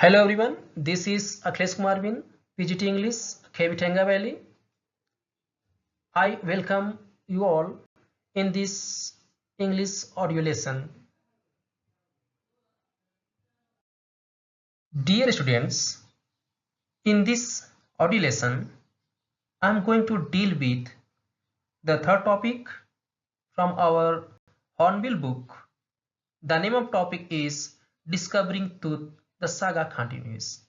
Hello everyone, this is Akhilesh Kumar PGT-English, Tengavalley. I welcome you all in this English audio lesson. Dear students, in this audio lesson, I am going to deal with the third topic from our Hornbill book. The name of topic is Discovering Truth, the Saga Continues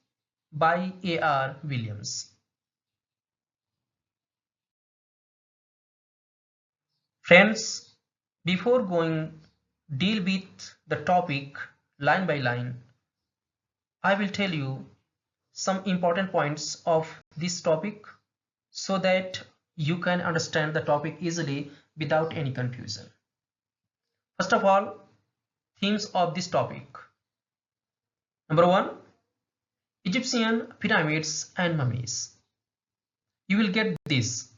by A.R. Williams. Friends, before going deal with the topic line by line, I will tell you some important points of this topic so that you can understand the topic easily without any confusion. First of all, themes of this topic. Number 1, Egyptian pyramids and mummies. You will get this.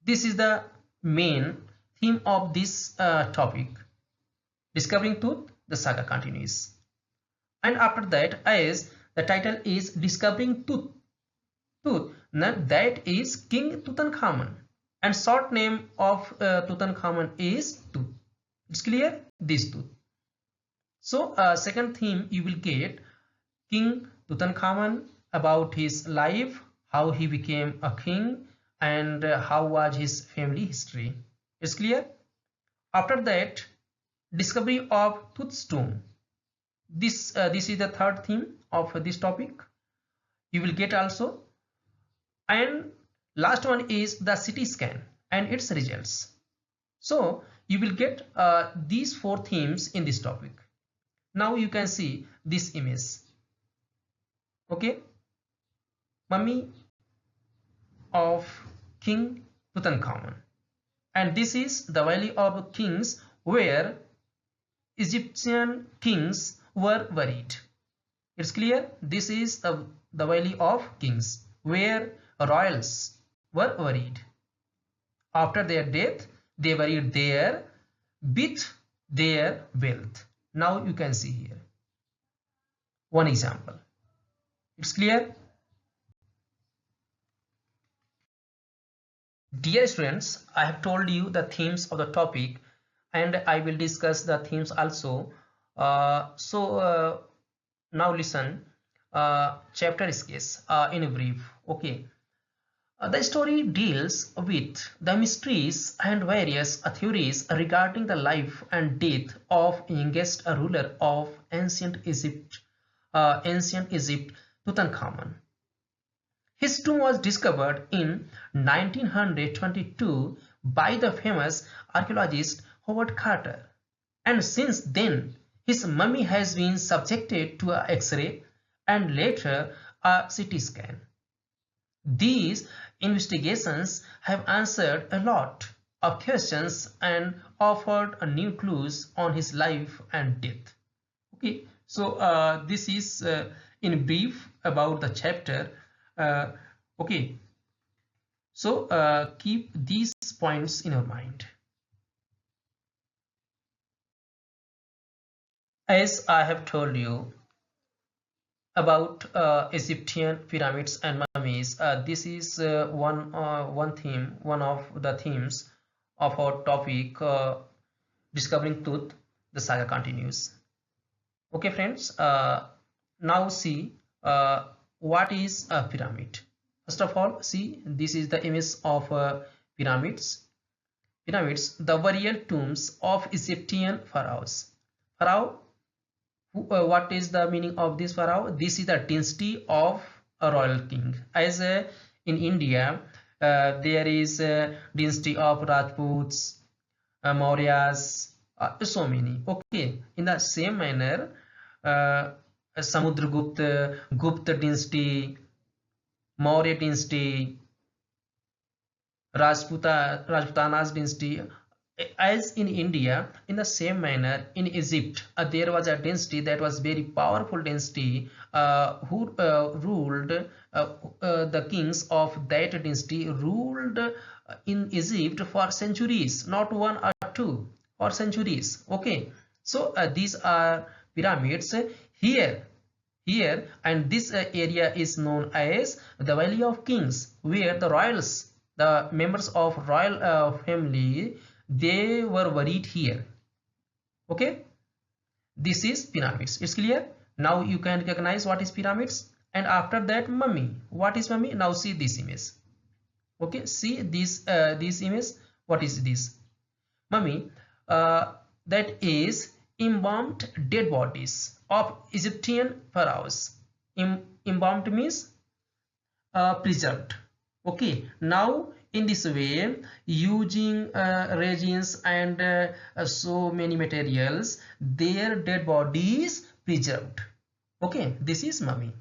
This is the main theme of this topic. Discovering Truth, the saga continues. And after that, as the title is Discovering Truth, that is King Tutankhamun, and short name of Tutankhamun is Tut. It's clear? This Tut. So second theme you will get King Tutankhamun, about his life, how he became a king, and how was his family history. It's clear? After that, discovery of Tut's tomb. This is the third theme of this topic. You will get also. And last one is the CT scan and its results. So you will get these four themes in this topic. Now you can see this image. Okay, mummy of King Tutankhamun, and this is the Valley of Kings where Egyptian kings were buried. It's clear? This is the Valley of Kings where royals were buried. After their death, they buried there with their wealth. Now you can see here one example. It's clear? Dear students, I have told you the themes of the topic and I will discuss the themes also. Now listen, chapter sketch in brief. Okay. The story deals with the mysteries and various theories regarding the life and death of youngest ruler of ancient Egypt, Tutankhamun. His tomb was discovered in 1922 by the famous archaeologist Howard Carter, and since then his mummy has been subjected to an X-ray and later a CT scan. These investigations have answered a lot of questions and offered new clues on his life and death. Okay, so this is in brief about the chapter. Okay, so keep these points in your mind. As I have told you about Egyptian pyramids and mummies, this is one of the themes of our topic, Discovering Truth, the saga continues. Okay friends, now see what is a pyramid. First of all, see, this is the image of pyramids. Pyramids, the burial tombs of Egyptian pharaohs. Pharaoh, what is the meaning of this pharaoh? This is the dynasty of a royal king. As in India, there is a dynasty of Rajputs, Mauryas, so many. Okay, in the same manner, Samudragupta, Gupta dynasty, Maurya dynasty, Rajputanas dynasty. As in India, in the same manner, in Egypt, there was a dynasty that was very powerful dynasty who ruled, the kings of that dynasty ruled in Egypt for centuries, not one or two, for centuries. Okay, so these are pyramids. Here here, and this area is known as the Valley of Kings, where the royals, the members of royal family, they were buried here. Okay, this is pyramids. It's clear. Now you can recognize what is pyramids. And after that, mummy. What is mummy? Now see this image. Okay, see this image. What is this? Mummy, that is embalmed dead bodies of Egyptian pharaohs. Embalmed means preserved. Okay, now in this way, using resins and so many materials, their dead bodies preserved. Okay, this is mummy.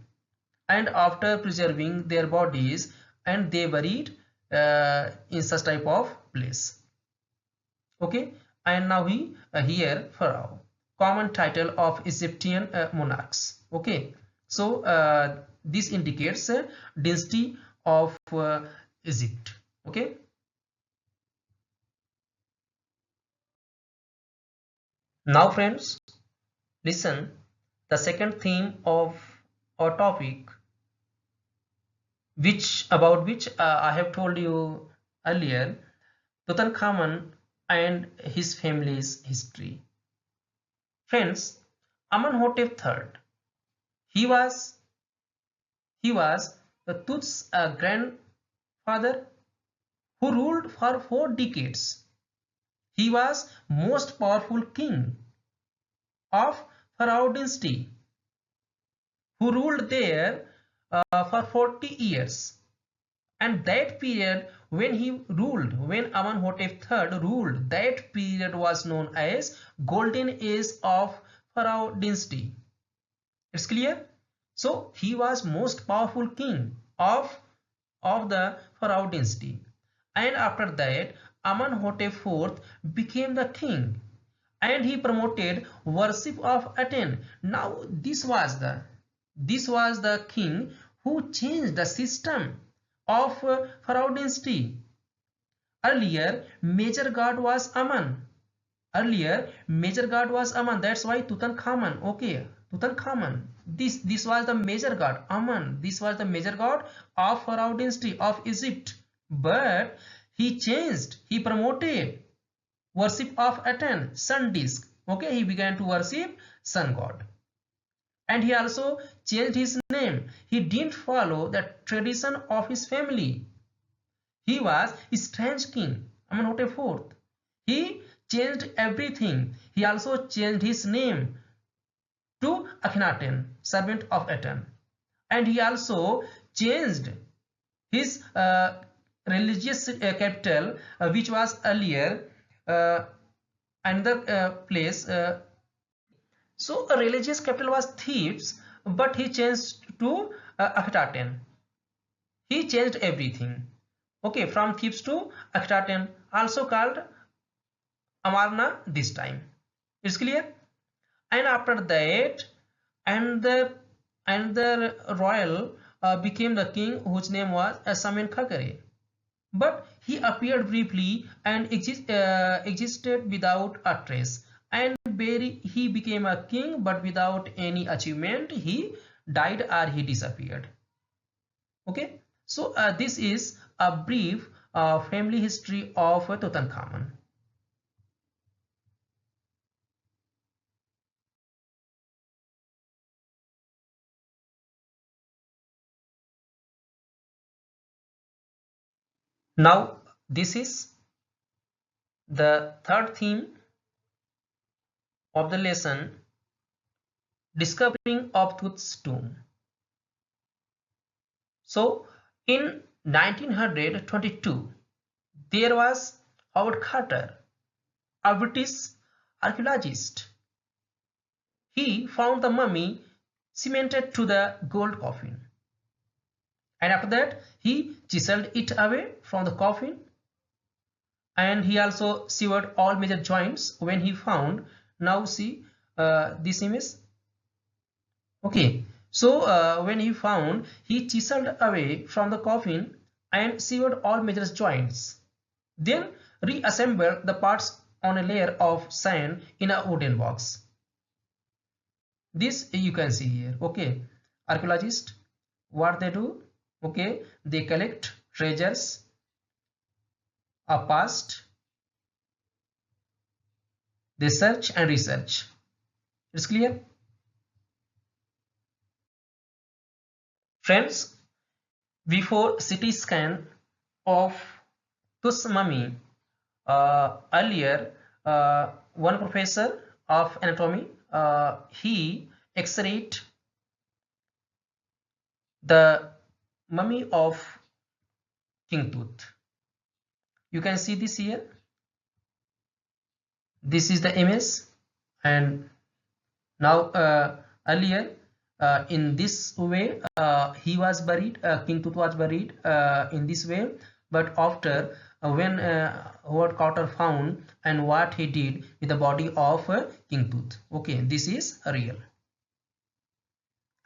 And after preserving their bodies, and they buried in such type of place. Okay, and now here pharaoh, common title of Egyptian monarchs. Okay, so this indicates dynasty of Egypt. Okay, now friends, listen the second theme of our topic, about which I have told you earlier, Tutankhamun and his family's history. Friends, Amenhotep III, he was Tut's grandfather who ruled for 4 decades. He was most powerful king of Pharaoh dynasty who ruled there for 40 years. And that period when Amenhotep III ruled, that period was known as Golden Age of Pharaoh dynasty. It's clear? So he was most powerful king of the Pharaoh dynasty. And after that, Amenhotep IV became the king, and he promoted worship of Aten. Now this was the king who changed the system of Pharaoh dynasty. Earlier, major god was Amen. That's why Tutankhamun. Okay, Tutankhamun. This was the major god. Amen. This was the major god of Pharaoh dynasty of Egypt. But he changed. He promoted worship of Aten, sun disk. Okay, he began to worship sun god. And he also changed his name. He didn't follow the tradition of his family. He was a strange king, Amenhotep IV. He changed everything. He also changed his name to Akhenaten, servant of Aten. And he also changed his religious capital, which was earlier another place. So a religious capital was Thebes, but he changed to Akhenaten. He changed everything. Okay, from Thebes to Akhenaten, also called Amarna this time. It's clear? And after that, and the royal became the king, whose name was Samenkhakare. But he appeared briefly and existed without a trace. And he became a king, but without any achievement. He died or he disappeared. Okay, so this is a brief family history of Tutankhamun. Now this is the third theme of the lesson, discovering of Tut's tomb. So in 1922, there was Howard Carter, a British archaeologist. He found the mummy cemented to the gold coffin. And after that, he chiseled it away from the coffin. And he also severed all major joints when he found. Now see this image. Okay, so when he found, he chiseled away from the coffin and severed all major joints. Then reassembled the parts on a layer of sand in a wooden box. This you can see here. Okay, archaeologists, what they do? Okay, they collect treasures of past, they search and research. It's clear, friends? Before CT scan of Tu's mummy, earlier one professor of anatomy, he x-rayed the mummy of King Tut. You can see this here. This is the image, and now earlier in this way he was buried, King Tut was buried in this way, but after when Howard Carter found and what he did with the body of King Tut, okay, this is real.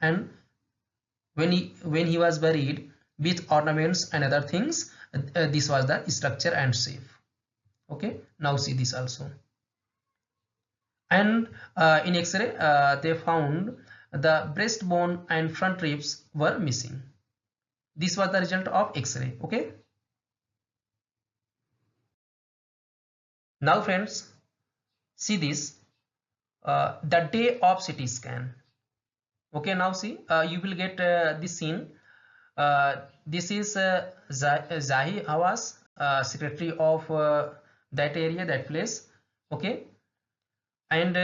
And when he was buried with ornaments and other things, this was the structure and shape. Okay, now see this also. And in X-ray they found the breastbone and front ribs were missing. This was the result of X-ray. Okay, now friends, see this, the day of CT scan. Okay, now see, you will get this scene. This is Zahi Hawass, secretary of that area, that place. Okay, and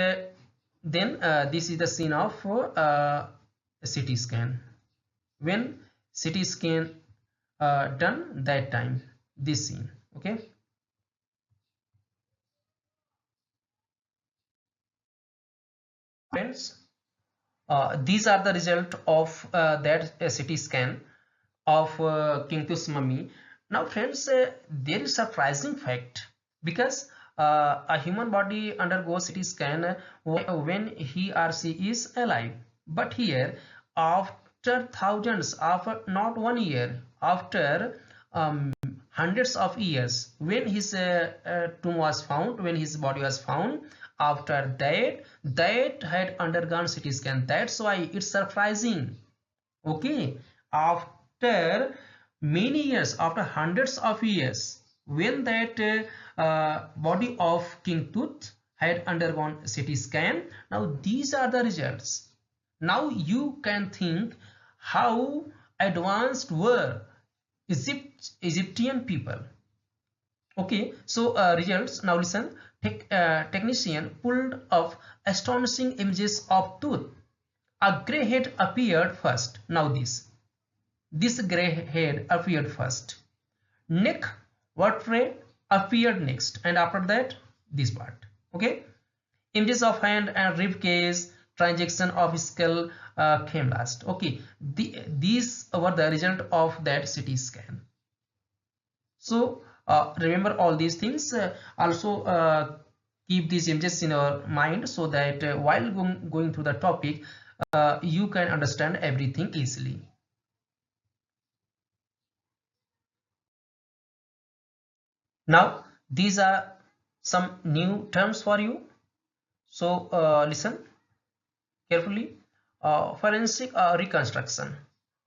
then this is the scene of CT scan. When CT scan done, that time, this scene. Okay, friends, these are the result of that CT scan of King Tut's mummy. Now friends, there is a surprising fact, because a human body undergoes CT scan when he or she is alive, but here after thousands of, not 1 year, after hundreds of years, when his tomb was found, when his body was found, after that had undergone CT scan. That's why it's surprising. Okay, after many years, after hundreds of years, when that body of King Tut had undergone CT scan, now these are the results. Now you can think how advanced were Egyptian people. Okay, so results, now listen. Technician pulled up astonishing images of tooth. A grey head appeared first. Now this grey head appeared first. Neck vertebrae appeared next, and after that this part. Okay, images of hand and rib cage, transaction of skull came last. Okay, these were the result of that CT scan. So remember all these things. Also keep these images in your mind, so that while going through the topic, you can understand everything easily. Now these are some new terms for you, so listen carefully. Forensic reconstruction,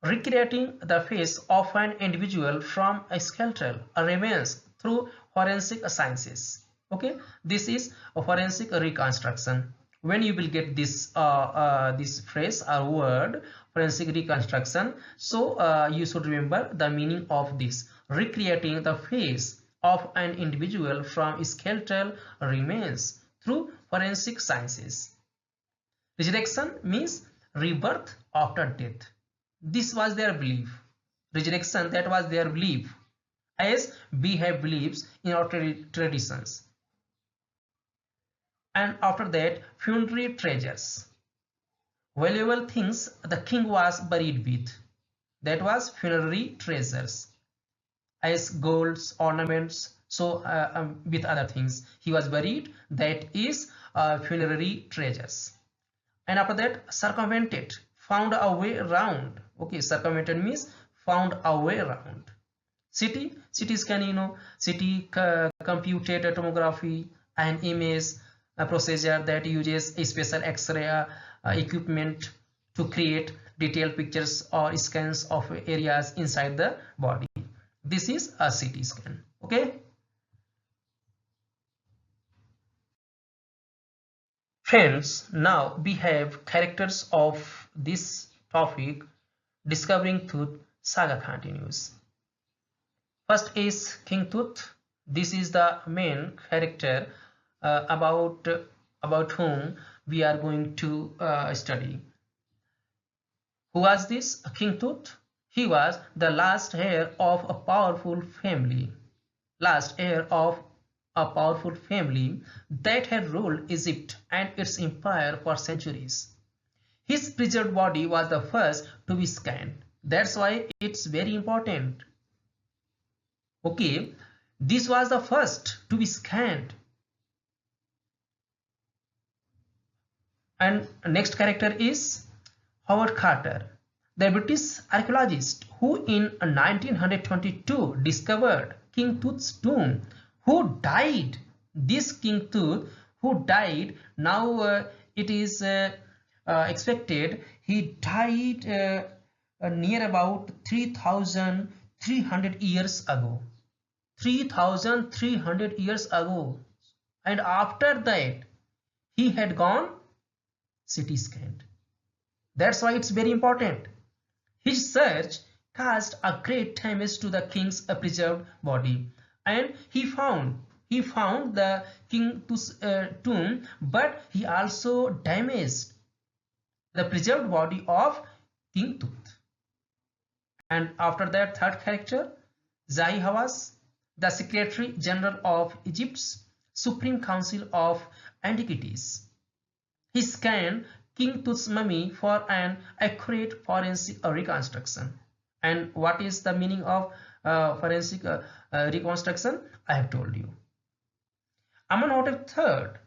recreating the face of an individual from a skeletal remains through forensic sciences. Okay, this is a forensic reconstruction. When you will get this this phrase or word, forensic reconstruction, so you should remember the meaning of this: recreating the face of an individual from skeletal remains through forensic sciences. Resurrection means rebirth after death. This was their belief. Resurrection, that was their belief, as we have beliefs in our traditions. And after that, funerary treasures, valuable things the king was buried with. That was funerary treasures, as golds, ornaments, so with other things he was buried. That is funerary treasures. And after that, circumvented, found a way around. Okay, circumvented means found a way around. CT scan, you know, CT computed tomography, an image, a procedure that uses a special X-ray equipment to create detailed pictures or scans of areas inside the body. This is a CT scan. Okay. Friends, now we have characters of this topic. Discovering Tooth saga continues. First is King Tooth. This is the main character about whom we are going to study. Who was this King Tut? He was the last heir of a powerful family. Last heir of a powerful family that had ruled Egypt and its empire for centuries. His preserved body was the first to be scanned. That's why it's very important. Okay, this was the first to be scanned. And next character is Howard Carter, the British archaeologist who in 1922 discovered King Tut's tomb. Who died? This King Tut, who died, now it is expected he died near about 3,300 years ago. 3,300 years ago. And after that, he had gone CT scanned. That's why it's very important. His search cast a great damage to the king's preserved body, and he found the king's tomb, but he also damaged the preserved body of King Tut. And after that, third character, Zahi Hawass, the Secretary General of Egypt's Supreme Council of Antiquities. He scanned King Tut's mummy for an accurate forensic reconstruction. And what is the meaning of forensic reconstruction? I have told you. Amenhotep III,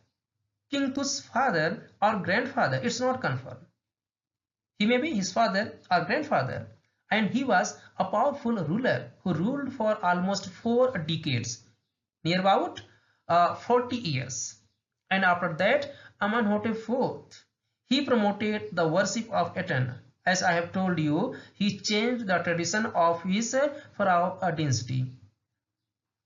King Tut's father or grandfather, it's not confirmed. He may be his father or grandfather, and he was a powerful ruler who ruled for almost 4 decades, near about 40 years. And after that, Amenhotep IV, he promoted the worship of Aten. As I have told you, he changed the tradition of his pharaoh dynasty.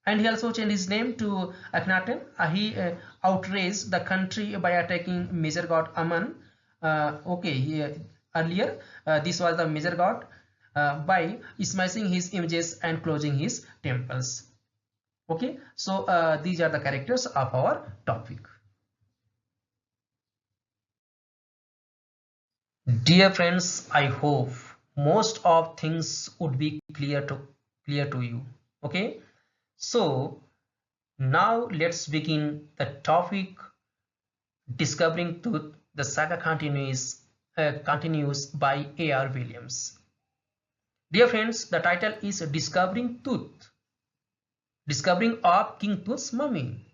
And he also changed his name to Akhenaten. He outraged the country by attacking major god Amun. Earlier, this was the major god by smashing his images and closing his temples. Okay, so these are the characters of our topic. Dear friends, I hope most of things would be clear to you. Okay, so now let's begin the topic. Discovering Tooth, the saga continues by A.R. Williams. Dear friends, the title is Discovering Tooth, discovering of King Tut's mummy.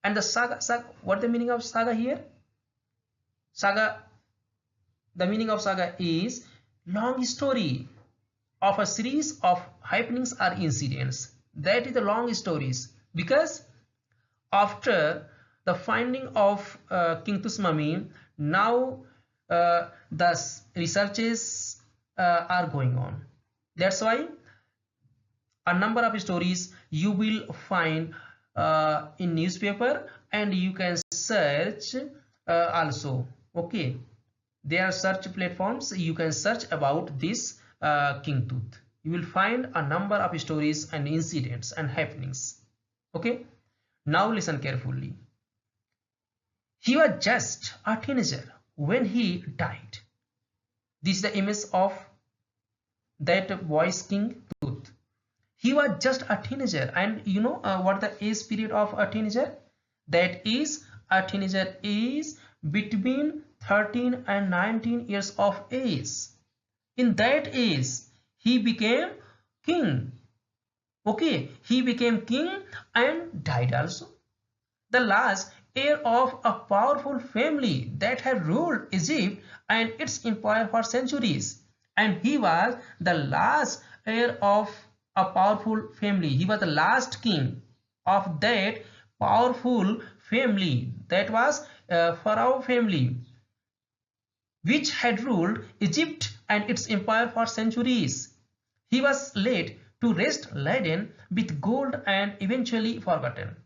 And the saga, what the meaning of saga here? Saga, the meaning of saga is long story of a series of happenings or incidents. That is the long stories, because after the finding of King Tut's mummy, now the researches are going on. That's why a number of stories you will find in newspaper, and you can search also. Okay, there are search platforms. You can search about this King Tut. You will find a number of stories and incidents and happenings. Okay, now listen carefully. He was just a teenager when he died. This is the image of that boy's King Tut. He was just a teenager, and you know what the age period of a teenager? That is, a teenager is between 13 and 19 years of age. In that age, he became king. Okay, he became king and died also. The last heir of a powerful family that had ruled Egypt and its empire for centuries. And he was the last heir of a powerful family. He was the last king of that powerful family. That was Pharaoh family. which had ruled Egypt and its empire for centuries. He was laid to rest laden with gold and eventually forgotten.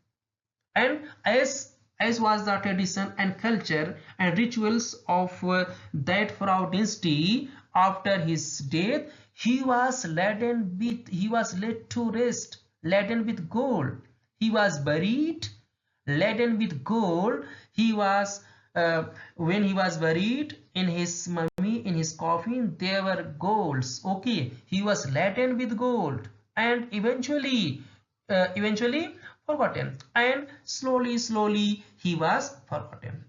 And as was the tradition and culture and rituals of that pharaoh dynasty, after his death he was laid to rest laden with gold. He was buried laden with gold. He was when he was buried, in his mummy, in his coffin, there were golds. Okay, he was laden with gold and eventually forgotten, and slowly he was forgotten.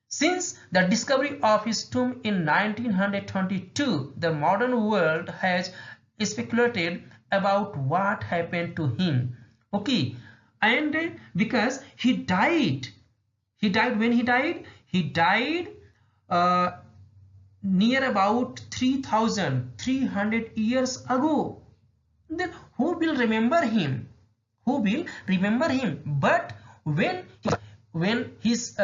Since the discovery of his tomb in 1922, the modern world has speculated about what happened to him. Okay, and because he died when he died uh, near about 3,300 years ago. Then who will remember him? But when his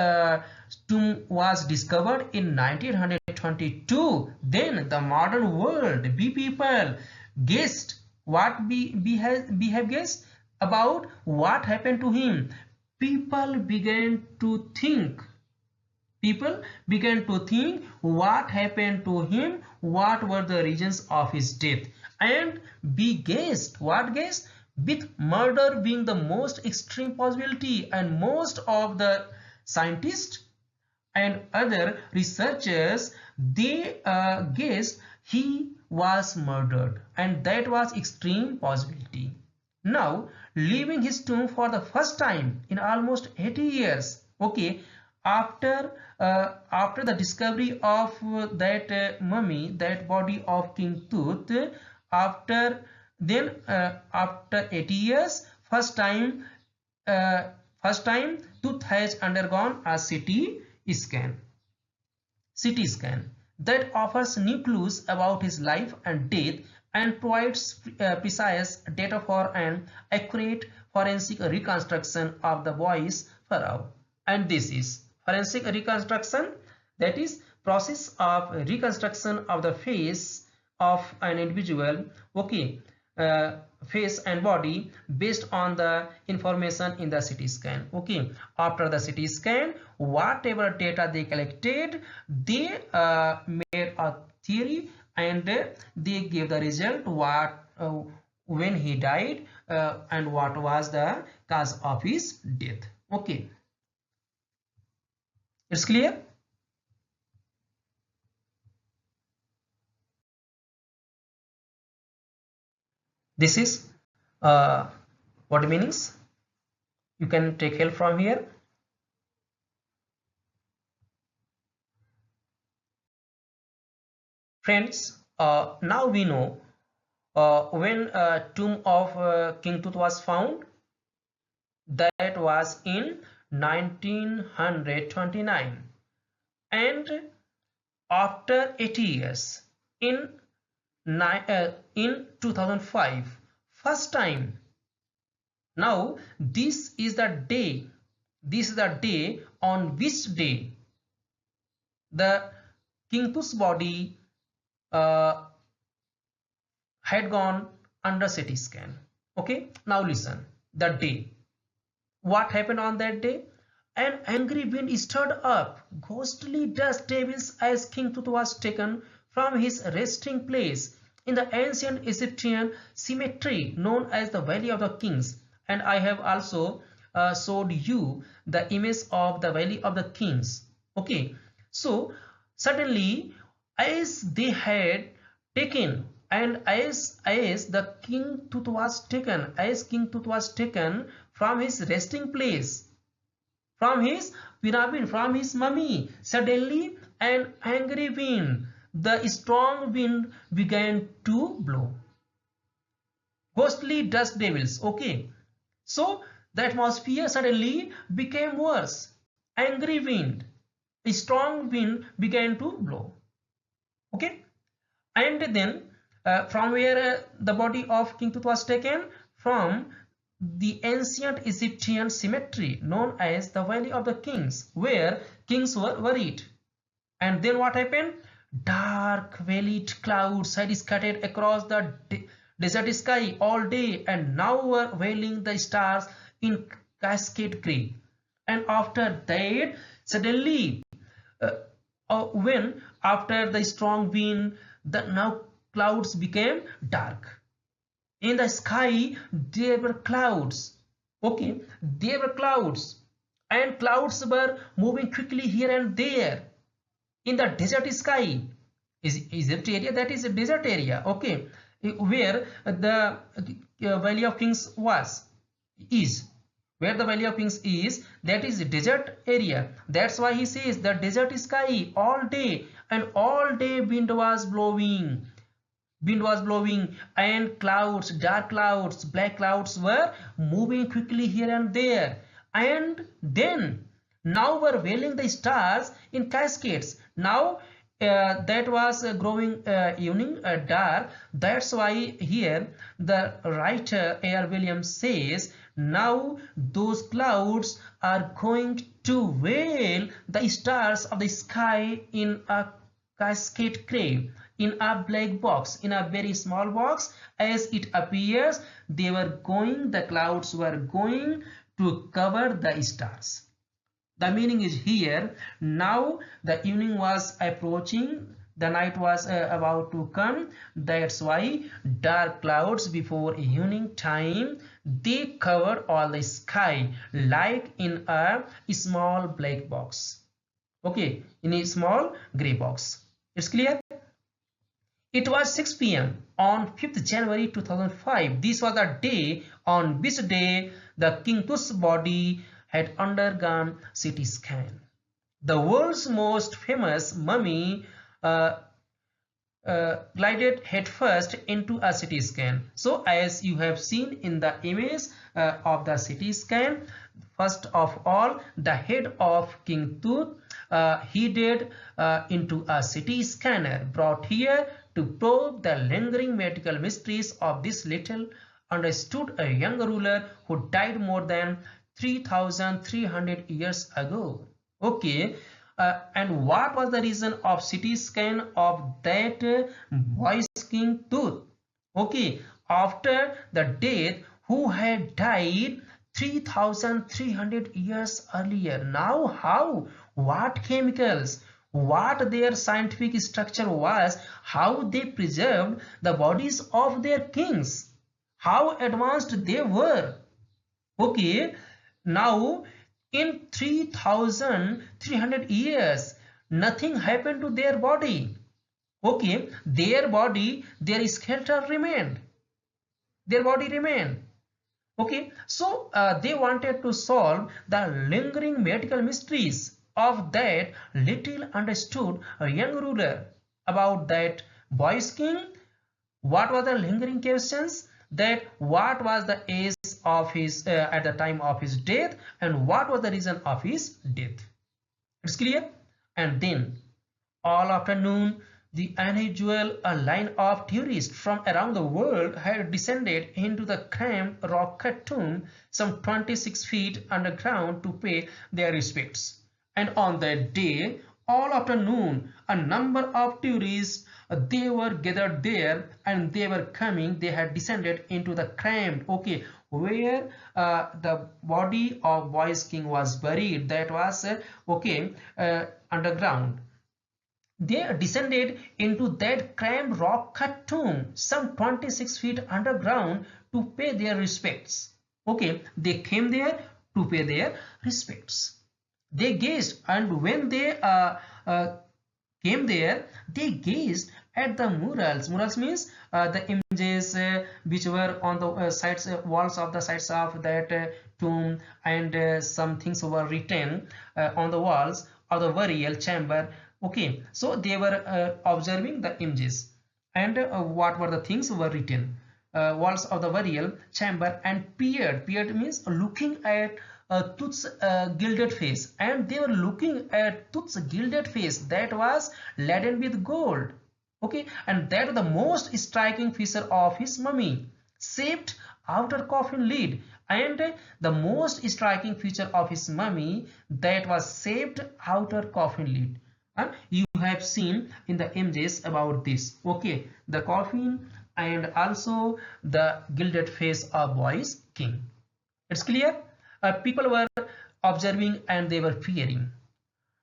tomb was discovered in 1922, then the modern world, we people guessed what we have guessed about what happened to him. People began to think what happened to him, what were the reasons of his death, and we guessed with murder being the most extreme possibility, and most of the scientists and other researchers, they guessed he was murdered, and that was extreme possibility. Now, leaving his tomb for the first time in almost 80 years, okay, after the discovery of that mummy, that body of King Tut, after 80 years, first time Tut has undergone a CT scan that offers new clues about his life and death, and provides precise data for an accurate forensic reconstruction of the boy's pharaoh. And this is forensic reconstruction, that is process of reconstruction of the face of an individual, okay, face and body based on the information in the CT scan. Okay, after the CT scan, whatever data they collected, they made a theory, and they gave the result what when he died and what was the cause of his death. Okay, it's clear. This is what meanings. You can take help from here. Friends, now we know when tomb of King Tut was found. That was in 1929, and after 80 years, in 2005, first time. Now this is the day on which day the King Tut's body had gone under CT scan. Okay, now listen, the day. What happened on that day? An angry wind stirred up ghostly dust devils as King Tut was taken from his resting place in the ancient Egyptian cemetery known as the Valley of the Kings. And I have also showed you the image of the Valley of the Kings. Okay, so suddenly, as they had taken, and as the King Tut was taken from his resting place, from his pyramid, from his mummy, suddenly an angry wind, the strong wind, began to blow. Ghostly dust devils. Okay, so the atmosphere suddenly became worse. Angry wind, a strong wind began to blow. Okay, and then from where the body of King Tut was taken? From the ancient Egyptian cemetery known as the Valley of the Kings, where kings were buried. And then what happened? Dark velvet clouds had scattered across the desert sky all day and now were veiling the stars in cascade gray. And after that, suddenly, uh, when after the strong wind, the now clouds became dark. In the sky, there were clouds. Okay, there were clouds, and clouds were moving quickly here and there in the desert sky. Is Egypt area, that is a desert area, okay, where the Valley of Kings is where the Valley of Kings is, that is a desert area. That's why he says the desert sky all day, and all day wind was blowing and clouds, dark clouds, black clouds were moving quickly here and there, and then now were veiling the stars in cascades. Now that was growing evening dark. That's why here the writer A.R. Williams says now those clouds are going to veil the stars of the sky in a cascade grave, in a black box, in a very small box. As it appears, the clouds were going to cover the stars. The meaning is here, now the evening was approaching, the night was about to come. That's why dark clouds before evening time, they covered all the sky like in a small black box. Okay, in a small gray box. It's clear? It was 6 p.m. on 5th January 2005. This was the day on which day the King Tut's body had undergone CT scan. The world's most famous mummy glided headfirst into a CT scan. So as you have seen in the image of the CT scan, first of all, the head of King Tut headed into a CT scanner brought here to probe the lingering medical mysteries of this little understood a young ruler who died more than 3,300 years ago. Okay, and what was the reason of CT scan of that boy's King Tut? Okay, after the death, who had died 3,300 years earlier. Now how? What chemicals? What their scientific structure was? How they preserved the bodies of their kings? How advanced they were? Okay, now in 3,300 years, nothing happened to their body. Okay, their body, their skeleton remained. Their body remained. Okay, so they wanted to solve the lingering medical mysteries of that little understood young ruler. About that boy's king, what were the lingering questions? That what was the age of his at the time of his death, and what was the reason of his death? It's clear. And then all afternoon, the unusual line of tourists from around the world had descended into the cramped rock-cut tomb some 26 feet underground to pay their respects. And on that day, all afternoon, a number of tourists, they were gathered there, and they were coming, they had descended into the cramped, okay, where the body of boy's king was buried, that was underground. They descended into that cramped rock-cut tomb some 26 feet underground to pay their respects. Okay, they came there to pay their respects. They gazed, and when they came there, they gazed at the murals. Murals means the images which were on the sides, walls of the sides of that tomb, and some things were written on the walls of the burial chamber. Okay, so they were observing the images, and what were the things were written. Walls of the burial chamber, and peered means looking at Tut's gilded face, and they were looking at Tut's gilded face that was laden with gold. Okay, and that the most striking feature of his mummy, shaped outer coffin lid, and the most striking feature of his mummy, that was shaped outer coffin lid. And you have seen in the images about this. Okay, the coffin and also the gilded face of boy's king. It's clear. People were observing and they were fearing.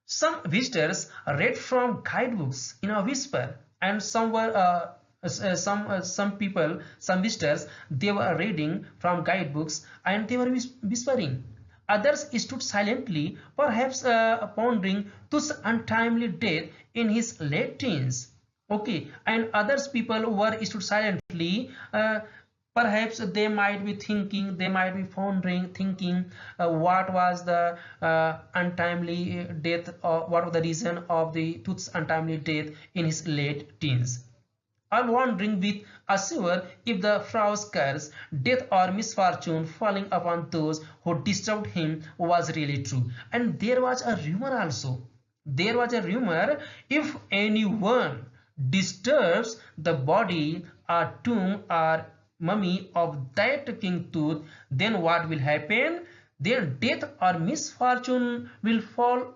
Some visitors read from guidebooks in a whisper, and some visitors, they were reading from guidebooks and they were whispering. Others stood silently, perhaps pondering this untimely death in his late teens. Okay, and others people were stood silently. Perhaps they might be thinking, they might be pondering, thinking what was the untimely death, or what was the reason of the Tut's untimely death in his late teens. I'm wondering with assure if the Frau's curse, death or misfortune falling upon those who disturbed him was really true. And there was a rumor also. There was a rumor, if anyone disturbs the body or tomb or mummy of that King Tut, then what will happen? Their death or misfortune will fall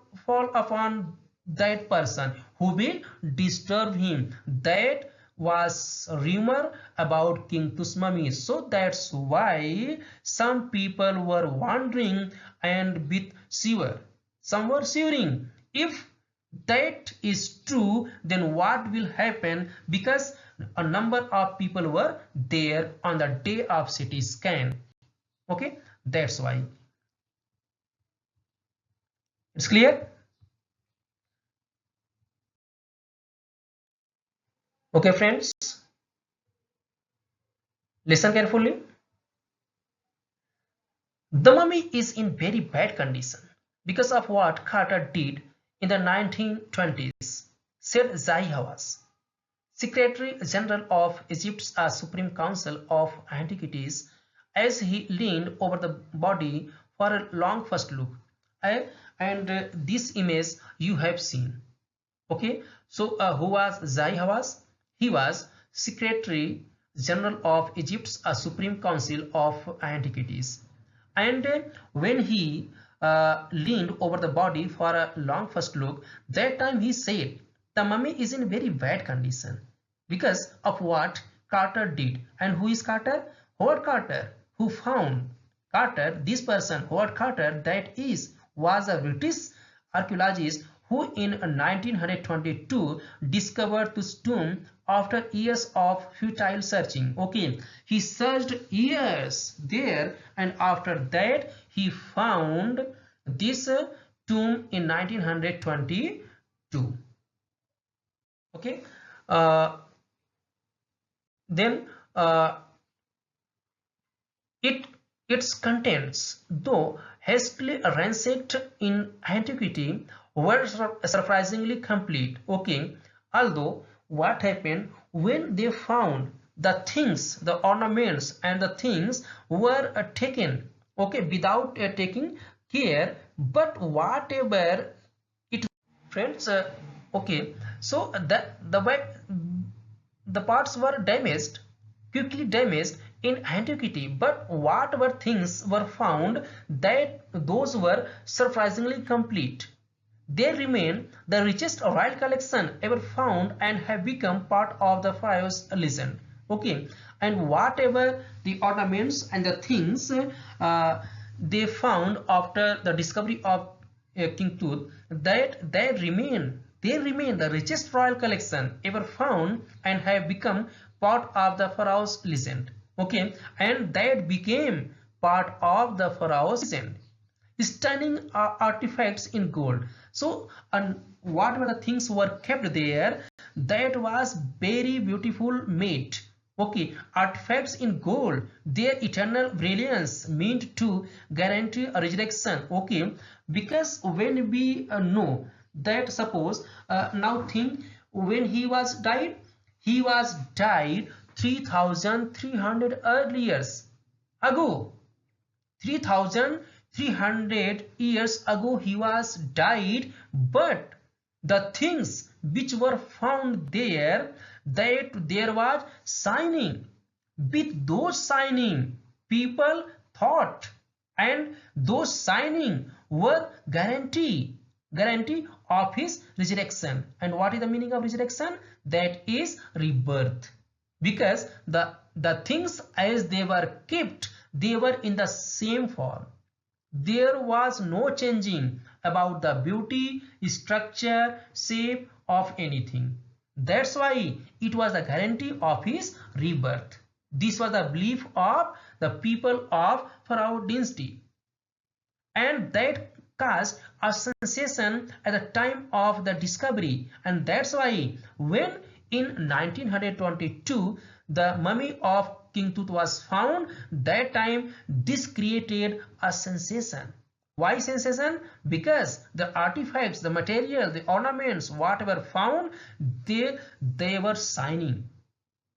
upon that person who will disturb him. That was rumor about King Tut's mummy. So that's why some people were wondering and with shiver. Some were shivering. If that is true, then what will happen? Because a number of people were there on the day of CT scan. Okay, that's why. It's clear? Okay, friends, listen carefully. The mummy is in very bad condition because of what Carter did in the 1920s, said Zahi Hawass, Secretary General of Egypt's Supreme Council of Antiquities, as he leaned over the body for a long first look. And this image you have seen. Okay, so who was Zahi Hawass? He was Secretary General of Egypt's Supreme Council of Antiquities. And when he leaned over the body for a long first look, that time he said, the mummy is in very bad condition because of what Carter did. And who is Carter? Howard Carter, who found Carter, this person, Howard Carter, that is, was a British archaeologist who in 1922 discovered this tomb after years of futile searching. Okay, he searched years there, and after that he found this tomb in 1922. Okay, then its contents, though hastily ransacked in antiquity, were surprisingly complete. Okay, although what happened when they found the things, the ornaments and the things were taken, okay, without taking care, but whatever it, friends, okay, so the parts were damaged, quickly damaged in antiquity, but whatever things were found, that those were surprisingly complete. They remain the richest royal collection ever found and have become part of the pharaoh's legend. Okay, and whatever the ornaments and the things they found after the discovery of King Tut, that they remain the richest royal collection ever found and have become part of the pharaoh's legend. Okay, and that became part of the pharaoh's legend. Stunning artifacts in gold. So, and whatever the things were kept there, that was very beautiful made. Okay, artifacts in gold, their eternal brilliance meant to guarantee a resurrection. Okay, because when we know that, suppose now think, when he was died 3,300 early years ago. 3,300 years ago he was died, but the things which were found there, that there was signing. With those signing, people thought, and those signing were guarantee of his resurrection. And what is the meaning of resurrection? That is rebirth. Because the things as they were kept, they were in the same form. There was no changing about the beauty, structure, shape of anything. That's why it was the guarantee of his rebirth. This was the belief of the people of Pharaoh dynasty, and that caused a sensation at the time of the discovery. And that's why when in 1922 the mummy of King Tut was found, that time this created a sensation. Why sensation? Because the artifacts, the material, the ornaments, whatever found, they were shining.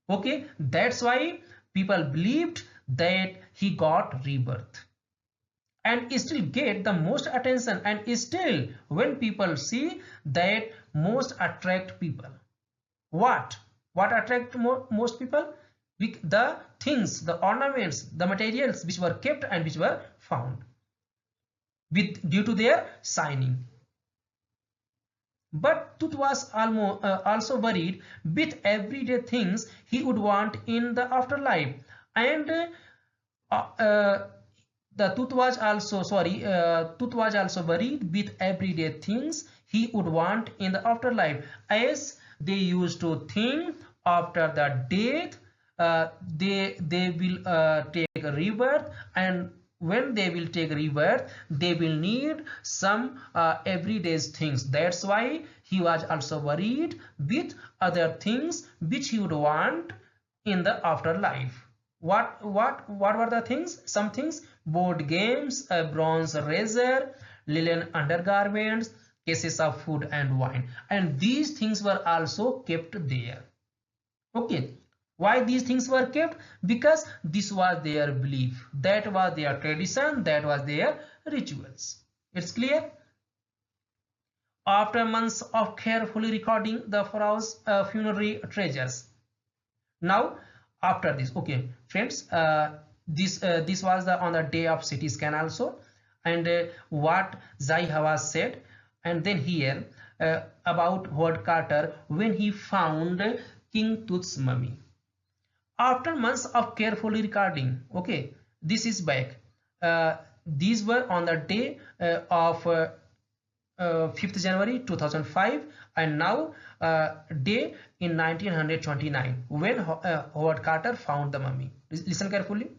Okay, that's why people believed that he got rebirth, and still get the most attention, and still when people see that most attract people. What attract most people? The things, the ornaments, the materials which were kept and which were found due to their shining. But Tut was also worried with everyday things he would want in the afterlife, and Tut was also worried with everyday things he would want in the afterlife, as they used to think after the death they will take a rebirth, and when they will take rebirth they will need some everyday things. That's why he was also worried with other things which he would want in the afterlife. What were the things? Some things: board games, a bronze razor, linen undergarments, cases of food and wine, and these things were also kept there. Okay, why these things were kept? Because this was their belief, that was their tradition, that was their rituals. It's clear? After months of carefully recording the pharaoh's funerary treasures, now after this, okay friends, this was on the day of CT scan also, and what Zai Hawass said. And then here about Howard Carter when he found King Tut's mummy. After months of carefully recording, okay, this is back. These were on the day of 5th January 2005, and now day in 1929 when Howard Carter found the mummy. Listen carefully.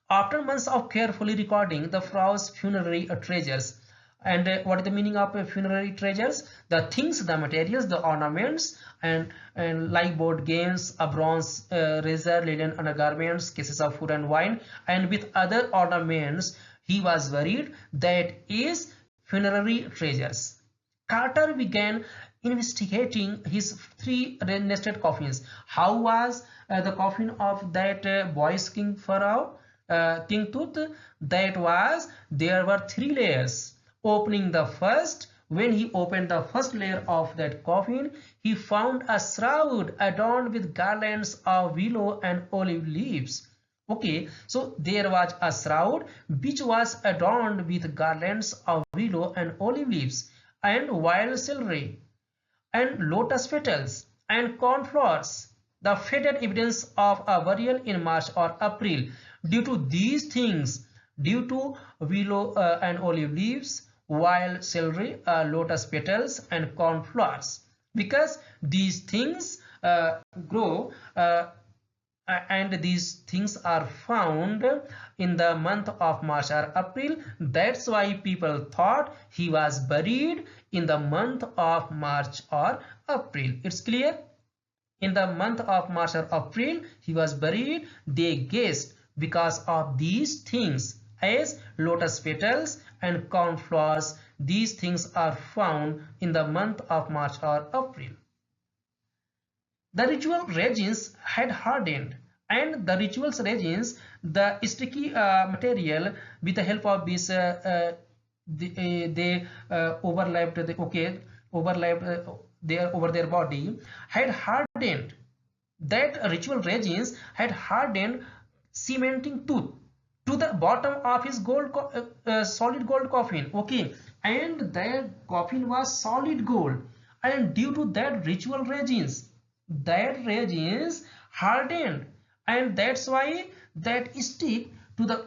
After months of carefully recording the pharaoh's funerary treasures. And what is the meaning of funerary treasures? The things, the materials, the ornaments, and like board games, a bronze razor, linen undergarments, cases of food and wine, and with other ornaments. He was worried that is funerary treasures. Carter began investigating his 3 nested coffins. How was the coffin of that boy's king pharaoh, King Tut? That was, there were 3 layers. Opening the first, when he opened the first layer of that coffin, he found a shroud adorned with garlands of willow and olive leaves. Okay, so there was a shroud which was adorned with garlands of willow and olive leaves, and wild celery, and lotus petals, and cornflowers, the faded evidence of a burial in March or April. Due to these things, due to willow and olive leaves, wild celery, lotus petals, and cornflowers, because these things grow and these things are found in the month of March or April. That's why people thought he was buried in the month of March or April. It's clear? In the month of March or April he was buried, they guessed, because of these things, as lotus petals and cornflowers. These things are found in the month of March or April. The ritual resins had hardened, and the rituals resins, the sticky material, with the help of this they overlapped over their body, had hardened. That ritual resins had hardened, cementing Tut to the bottom of his solid gold coffin. Okay, and their coffin was solid gold. And due to that ritual resins hardened, and that's why that stick to the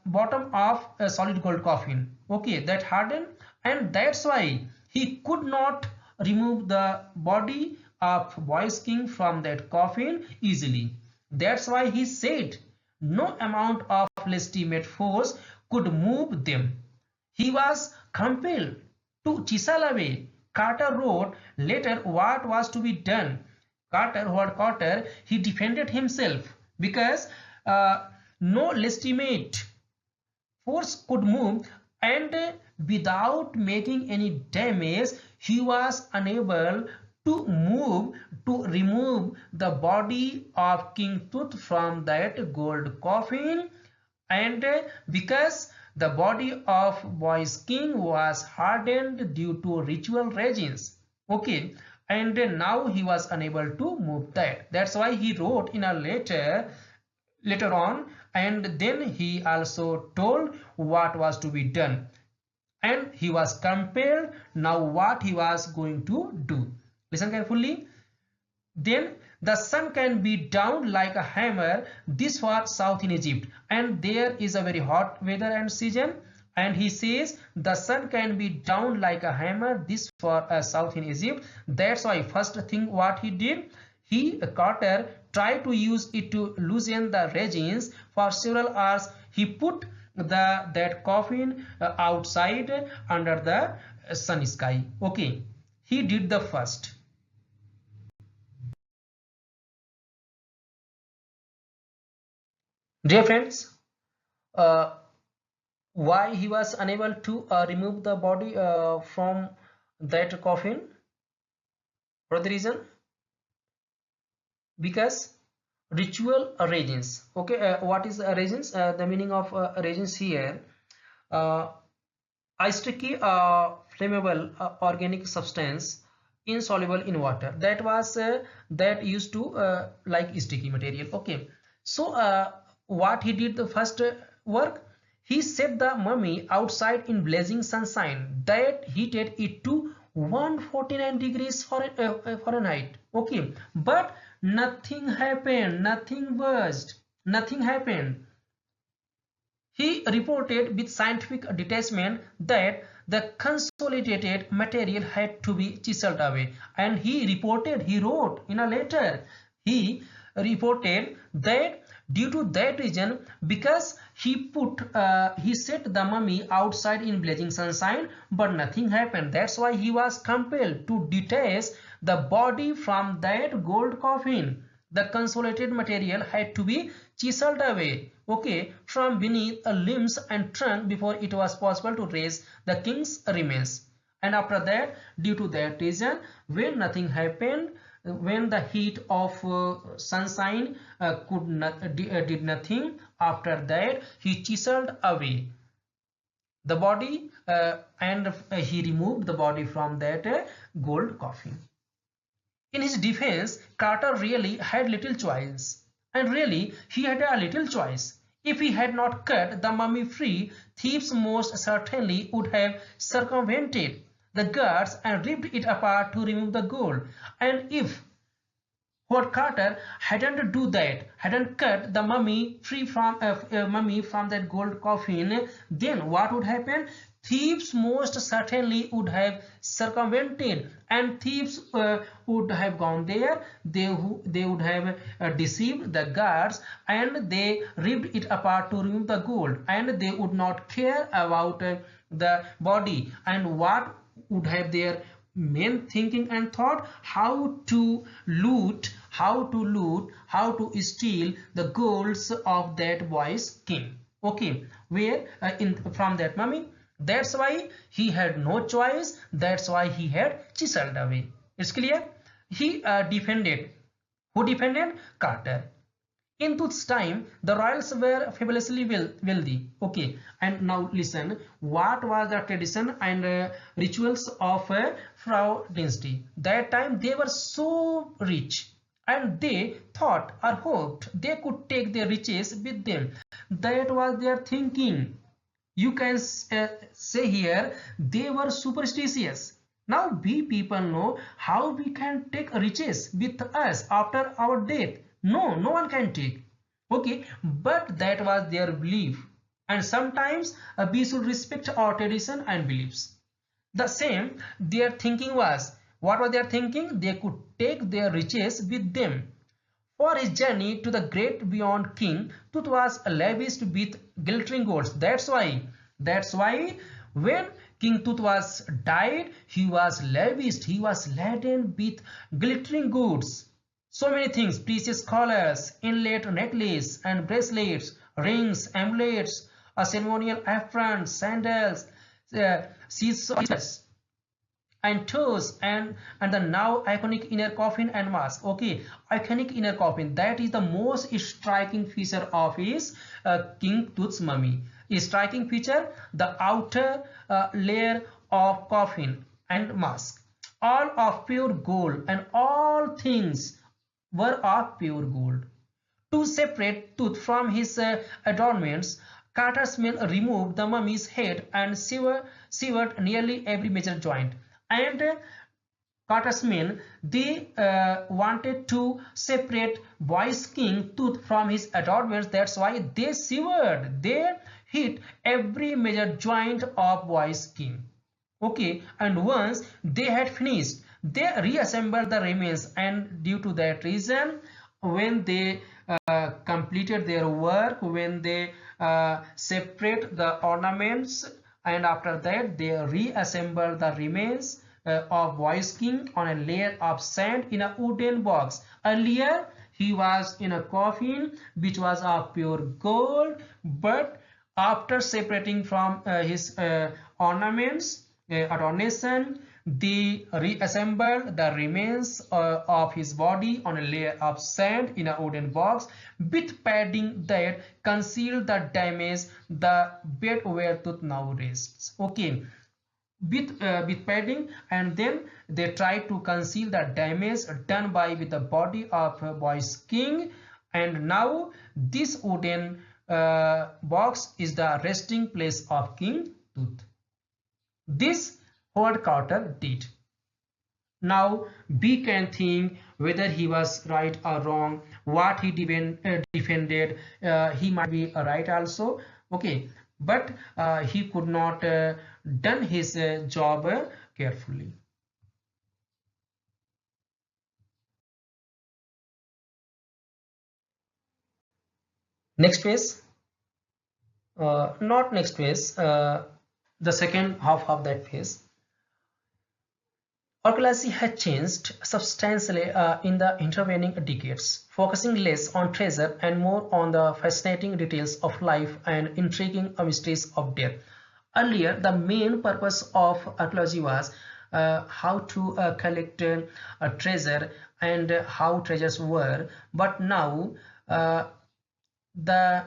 bottom of a solid gold coffin. Okay, that hardened, and that's why he could not remove the body of boy's king from that coffin easily. That's why he said no amount of legitimate force could move them. He was compelled to chisel away. Carter wrote later what was to be done. Carter, he defended himself because no legitimate force could move, and without making any damage he was unable to remove the body of King Tut from that gold coffin, and because the body of boy's king was hardened due to ritual resins. Okay, and now he was unable to move that. That's why he wrote in a letter later on, and then he also told what was to be done, and he was compelled now what he was going to do. Listen carefully. Then the sun can be down like a hammer, this for south in Egypt, and there is a very hot weather and season, and he says the sun can be down like a hammer, this for south in Egypt. That's why first thing what he did, Carter tried to use it to loosen the resins. For several hours he put that coffin outside under the sunny sky. Okay, he did the first. Dear friends, uh, why he was unable to remove the body from that coffin? For the reason, because ritual resins. Okay, what is resins? The meaning of resins here, a sticky flammable organic substance insoluble in water, that was that used to like sticky material. Okay, so what he did the first work, he set the mummy outside in blazing sunshine that heated it to 149 degrees Fahrenheit. Okay, but nothing happened, nothing burst, nothing happened. He reported with scientific detachment that the consolidated material had to be chiseled away, and he wrote in a letter, he reported that due to that reason, because he set the mummy outside in blazing sunshine but nothing happened, that's why he was compelled to detach the body from that gold coffin. The consolidated material had to be chiseled away, okay, from beneath the limbs and trunk before it was possible to raise the king's remains. And after that, due to that reason, when nothing happened, when the heat of sunshine did nothing, after that he chiseled away the body, and he removed the body from that gold coffin. In his defense, Carter really had little choice, and really he had a little choice. If he had not cut the mummy free, thieves most certainly would have circumvented the guards and ripped it apart to remove the gold. And if what Carter hadn't do that, hadn't cut the mummy free from mummy from that gold coffin, then what would happen? Thieves most certainly would have circumvented, and thieves would have gone there. They would have deceived the guards, and they ripped it apart to remove the gold, and they would not care about the body. And what would have their main thinking and thought? How to loot, how to steal the golds of that boy's king. Okay, where from that mummy. That's why he had no choice, that's why he had chiseled away. It's clear. He defended. Who defended? Carter. In Tut's time, the royals were fabulously wealthy. Okay, and now listen, what was the tradition and rituals of Frau dynasty? That time they were so rich, and they thought or hoped they could take their riches with them. That was their thinking. You can say here they were superstitious. Now we people know how we can take riches with us after our death. No, no one can take. Okay, but that was their belief. And sometimes we should respect our tradition and beliefs. The same, their thinking was. What was their thinking? They could take their riches with them. For his journey to the great beyond, King Tut was lavished with glittering goods. That's why when King Tut was died, he was lavished, he was laden with glittering goods. So many things, precious collars, inlaid necklace and bracelets, rings, amulets, a ceremonial apron, sandals, scissors, and toes, and the now iconic inner coffin and mask. Okay, iconic inner coffin, that is the most striking feature of his King Tut's mummy. A striking feature, the outer layer of coffin and mask, all of pure gold, and all things were of pure gold. To separate Tooth from his adornments, Carter's men removed the mummy's head and severed nearly every major joint. And Carter's men, they wanted to separate Boy's King Tooth from his adornments. That's why they hit every major joint of Boy's King. Okay, and once they had finished, they reassembled the remains, and due to that reason, when they completed their work, when they separate the ornaments, and after that they reassemble the remains of Boy's King on a layer of sand in a wooden box. Earlier he was in a coffin which was of pure gold, but after separating from his ornaments, adornation, they reassembled the remains of his body on a layer of sand in a wooden box with padding that concealed the damage the bed where Tooth now rests. Okay, with padding, and then they tried to conceal the damage done with the body of Boy's King, and now this wooden box is the resting place of King Tooth. This Howard Carter did. Now we can think whether he was right or wrong, what he defended. He might be right also. Okay, but he could not done his job carefully. Next phase, not next phase, the second half of that phase. Archaeology had changed substantially in the intervening decades, focusing less on treasure and more on the fascinating details of life and intriguing mysteries of death. Earlier, the main purpose of archaeology was how to collect treasure and how treasures were, but now the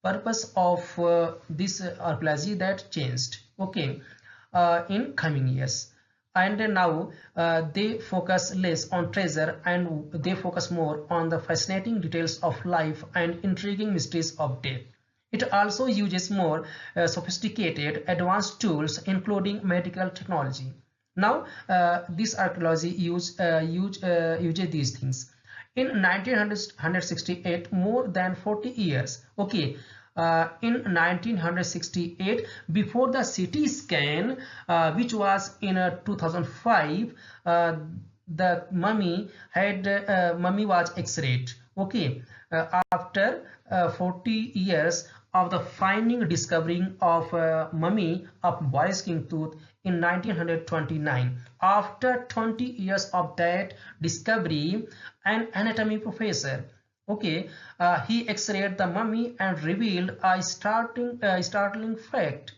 purpose of this archaeology that changed. Okay, in coming years, and now they focus less on treasure and they focus more on the fascinating details of life and intriguing mysteries of death. It also uses more sophisticated advanced tools including medical technology. Now this archaeology uses these things. In 1968, more than 40 years, okay, in 1968, before the CT scan, which was in 2005, the mummy was x-rayed. Okay, after 40 years of the discovering of mummy of Boy's King Tooth in 1929. After 20 years of that discovery, an anatomy professor, okay, he x-rayed the mummy and revealed a startling fact.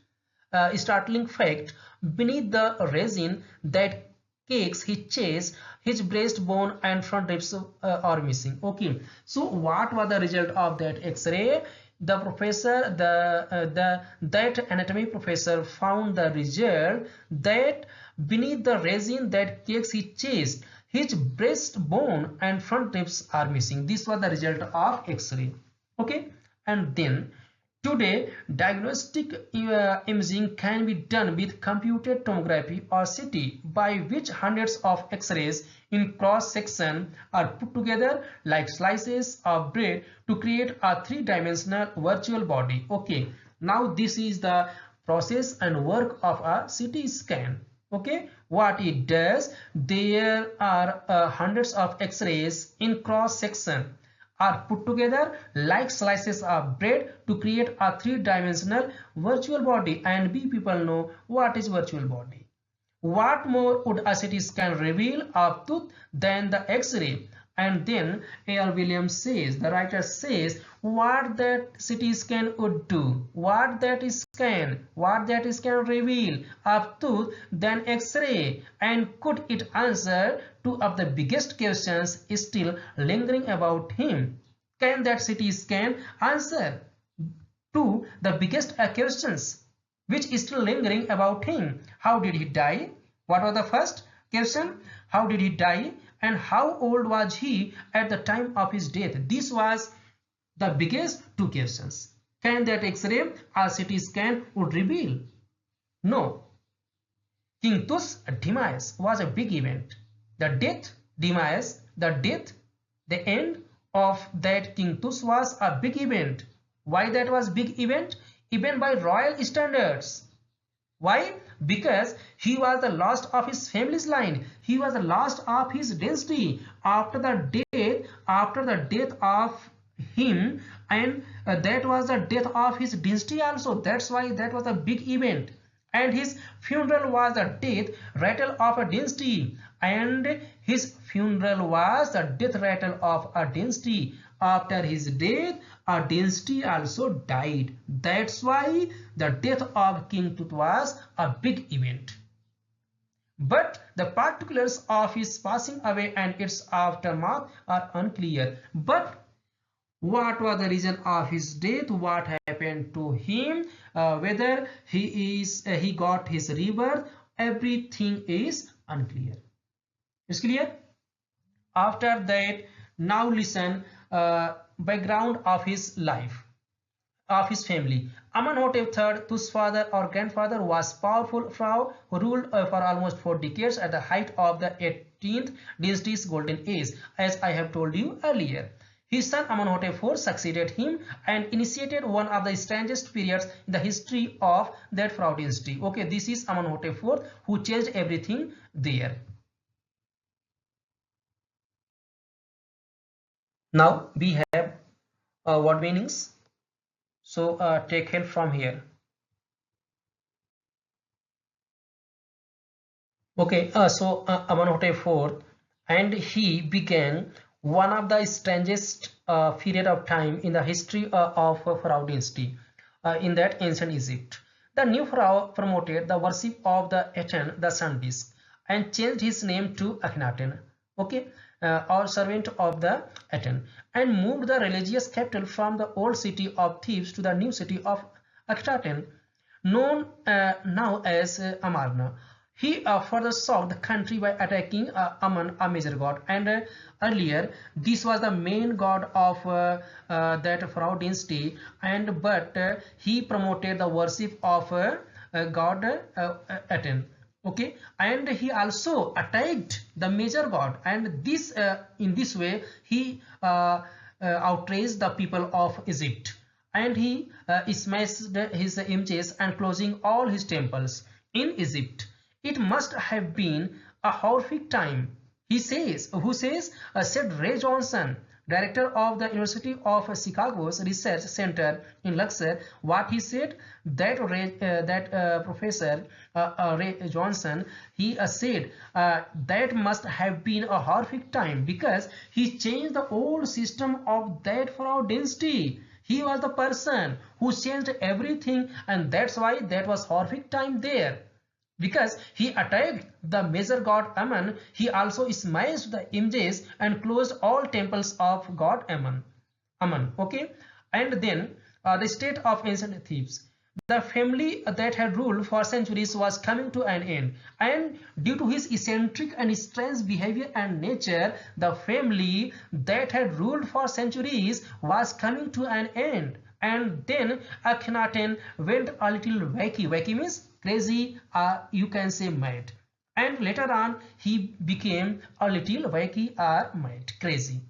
Beneath the resin that cakes his chest, his breastbone and front ribs are missing. Okay, so what was the result of that x-ray? The professor, that anatomy professor found the result that beneath the resin that cakes his chest, his breastbone and front ribs are missing. This was the result of x-ray. Okay, and then Today, diagnostic imaging can be done with computed tomography or CT, by which hundreds of X-rays in cross-section are put together like slices of bread to create a three-dimensional virtual body. Okay, now this is the process and work of a CT scan. Okay, what it does, there are hundreds of X-rays in cross-section are put together like slices of bread to create a three-dimensional virtual body. And we people know what is virtual body. What more would a CT scan reveal of tooth than the X-ray? And then A.R. Williams says, the writer says, what that CT scan would do, what that scan reveal of tooth than X-ray, and could it answer two of the biggest questions still lingering about him? Can that CT scan answer to the biggest questions which is still lingering about him? How did he die? What was the first question? How did he die? And how old was he at the time of his death? This was the biggest two questions. Can that X-ray or CT scan would reveal? No. King Tut's demise was a big event. The end of that King Tut was a big event. Why that was big event? Even by royal standards. Why? Because he was the last of his family's line. He was the last of his dynasty. After the death of him, and that was the death of his dynasty also. That's why that was a big event. And his funeral was the death rattle of a dynasty. And his funeral was the death rattle of a dynasty. After his death, a dynasty also died. That's why the death of King Tut was a big event. But the particulars of his passing away and its aftermath are unclear. But what was the reason of his death? What happened to him? Whether he got his rebirth? Everything is unclear. It's clear? After that, now listen background of his life, of his family. Amenhotep III, Tut's father or grandfather, was powerful pharaoh who ruled for almost 4 decades at the height of the 18th dynasty's golden age, as I have told you earlier. His son Amenhotep IV succeeded him and initiated one of the strangest periods in the history of that pharaoh dynasty. Okay, this is Amenhotep IV who changed everything there. Now we have word meanings. So take help from here. Okay, Amenhotep IV, and he began one of the strangest period of time in the history of pharaoh dynasty in that ancient Egypt. The new pharaoh promoted the worship of the Aten, the sun disk, and changed his name to Akhenaten. Okay, or servant of the Aten, and moved the religious capital from the old city of Thebes to the new city of Akhenaten, known now as Amarna. He further shocked the country by attacking Amun, a major god, and earlier this was the main god of that pharaoh dynasty, and but he promoted the worship of god Aten. Okay, and he also attacked the major god, and this in this way he outraged the people of Egypt, and he smashed his images and closing all his temples in Egypt. It must have been a horrific time, he says. Who says? Said Ray Johnson, director of the University of Chicago's Research Center in Luxor. What he said, that Professor Ray Johnson, he said that must have been a horrific time because he changed the old system of that pharaoh dynasty. He was the person who changed everything, and that's why that was horrific time there. Because he attacked the major god Amun, he also smashed the images and closed all temples of god Amun. Okay, and then the state of ancient Thebes. The family that had ruled for centuries was coming to an end, and due to his eccentric and strange behavior and nature, the family that had ruled for centuries was coming to an end. And then Akhenaten went a little wacky. Wacky means crazy, you can say mad. And later on he became a little wacky or mad, crazy.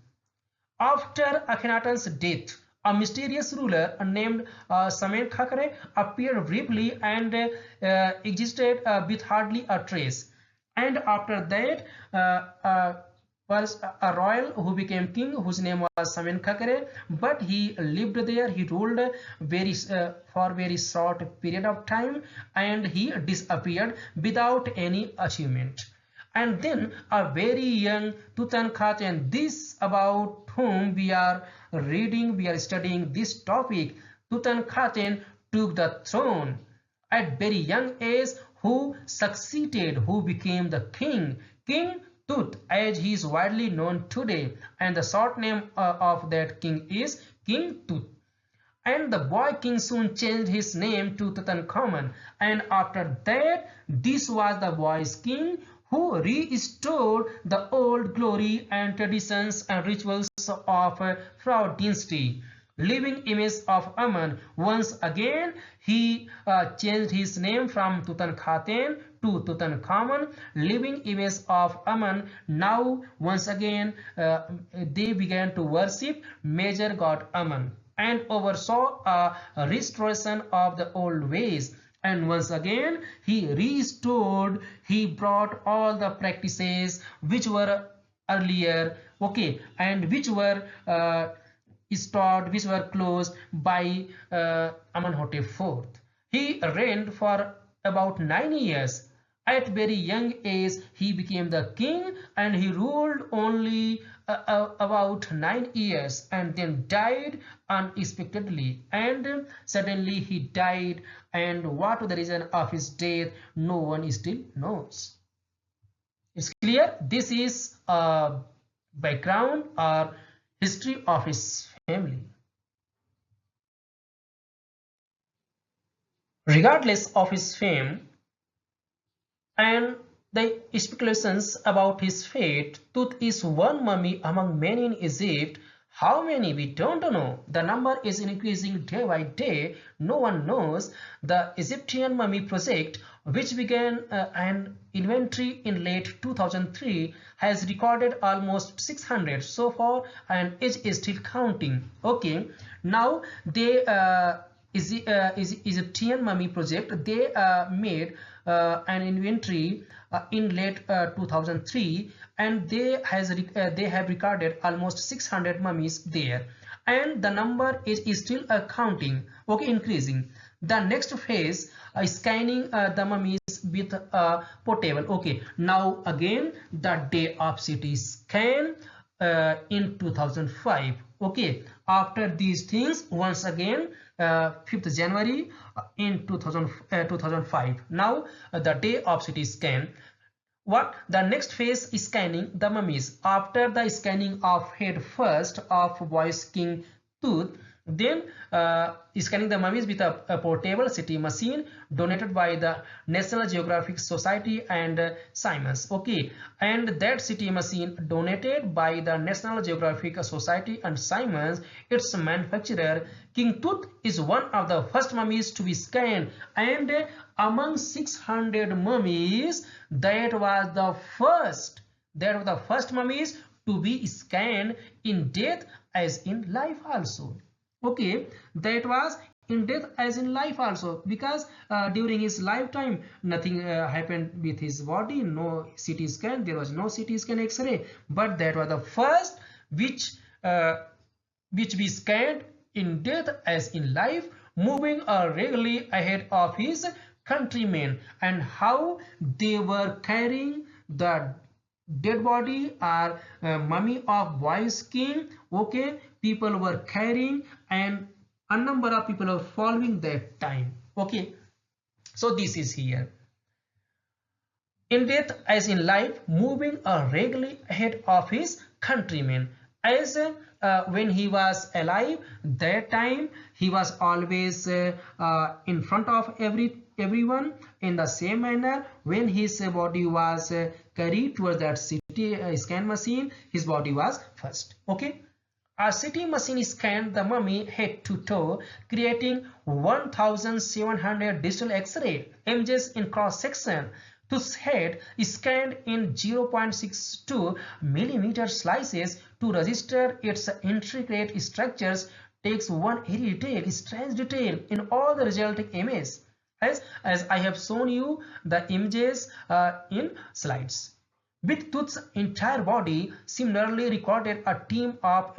After Akhenaten's death, a mysterious ruler named Samenkhakre appeared briefly and existed with hardly a trace. And after that was a royal who became king, whose name was Samenkhakre, but he lived there. He ruled for very short period of time, and he disappeared without any achievement. And then a very young Tutankhaten, this about whom we are reading, we are studying this topic. Tutankhaten took the throne at very young age. Who succeeded, who became the king? King Tut, as he is widely known today, and the short name of that king is King Tut. And the boy king soon changed his name to Tutankhamun, and after that this was the boy's king who restored the old glory and traditions and rituals of Pharaoh dynasty. Living image of Amun. Once again he changed his name from Tutankhaten to Tutankhamun. Living image of Amun. Now once again they began to worship major god Amun and oversaw a restoration of the old ways. And once again he restored, he brought all the practices which were earlier, okay, and which were stored, which were closed by Amenhotep IV. He reigned for about 9 years. At very young age he became the king, and he ruled only about 9 years and then died unexpectedly. And suddenly he died, and what was the reason of his death, no one still knows. It's clear. This is a background or history of his family. Regardless of his fame and the speculations about his fate, Tut is one mummy among many in Egypt. How many? We don't know. The number is increasing day by day. No one knows. The Egyptian Mummy Project, which began an inventory in late 2003, has recorded almost 600 so far, and it is still counting. Okay, now they Egyptian Mummy Project, they made an inventory in late 2003, and they have recorded almost 600 mummies there, and the number is still counting, okay, increasing. The next phase is scanning the mummies with a portable. Okay, now again the day of CT scan in 2005. Okay, after these things, once again 5th January in 2005. Now the day of CT scan. What the next phase is scanning the mummies. After the scanning of head first of boy's king Tut, then scanning the mummies with a portable CT machine donated by the National Geographic Society and Siemens. Okay, and that CT machine donated by the National Geographic Society and Siemens, its manufacturer King Tut is one of the first mummies to be scanned, and among 600 mummies, that was the first mummies to be scanned in death as in life also. Okay, that was in death as in life also, because during his lifetime nothing happened with his body, no CT scan, there was no CT scan, X-ray, but that was the first which we scanned in death as in life, moving regularly ahead of his countrymen. And how they were carrying the dead body or mummy of boy's king, okay, people were carrying, and a number of people are following that time. Okay, so this is here. In death as in life, moving regularly ahead of his countrymen. As when he was alive, that time he was always in front of everyone in the same manner. When his body was carried towards that CT scan machine, his body was first. Okay, A CT machine scanned the mummy head to toe, creating 1,700 digital X-ray images in cross-section. Tooth's head is scanned in 0.62 millimeter slices to register its intricate structures. Takes one airy detail, strange detail in all the resulting images, as I have shown you the images in slides. With Tooth's entire body, similarly recorded a team of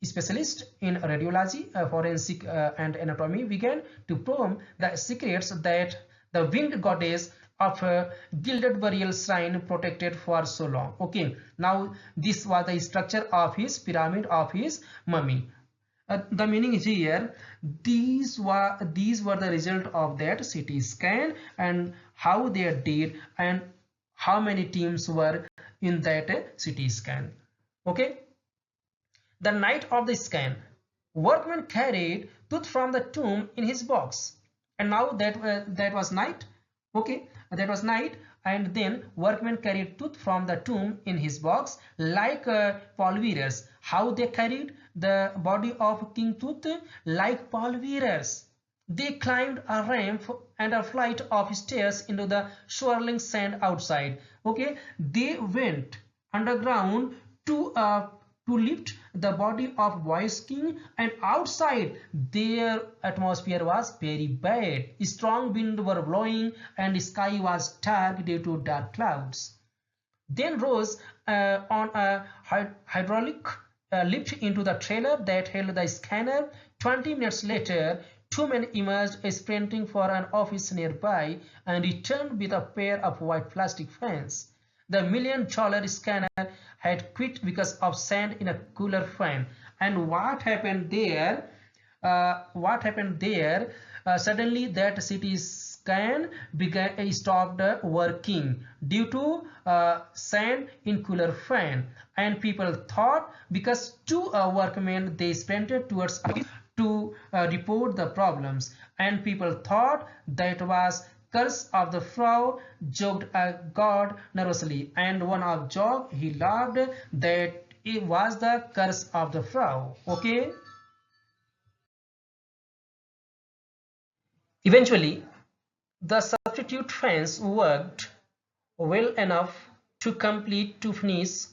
specialists in radiology, forensic and anatomy began to probe the secrets that the winged goddess of gilded burial shrine protected for so long. Okay, now this was the structure of his pyramid of his mummy. The meaning is here, these were the result of that CT scan and how they did and how many teams were in that CT scan. Okay, the night of the scan, workman carried Tooth from the tomb in his box, and now that was night. Okay, that was night, and then workmen carried Tooth from the tomb in his box like pallbearers. How they carried the body of King Tooth? Like pallbearers. They climbed a ramp and a flight of stairs into the swirling sand outside. Okay, they went underground to lift the body of Voice King, and outside their atmosphere was very bad. Strong winds were blowing and the sky was dark due to dark clouds. Then rose on a hydraulic lift into the trailer that held the scanner. 20 minutes later, two men emerged sprinting for an office nearby and returned with a pair of white plastic fans. The $1,000,000 scanner had quit because of sand in a cooler fan. And what happened there? Suddenly that CT scan stopped working due to sand in cooler fan, and people thought because two workmen they sprinted towards to report the problems, and people thought that was curse of the Frau, joked God nervously, and one of joked, he laughed that it was the curse of the Frau. Okay. Eventually, the substitute fans worked well enough to finish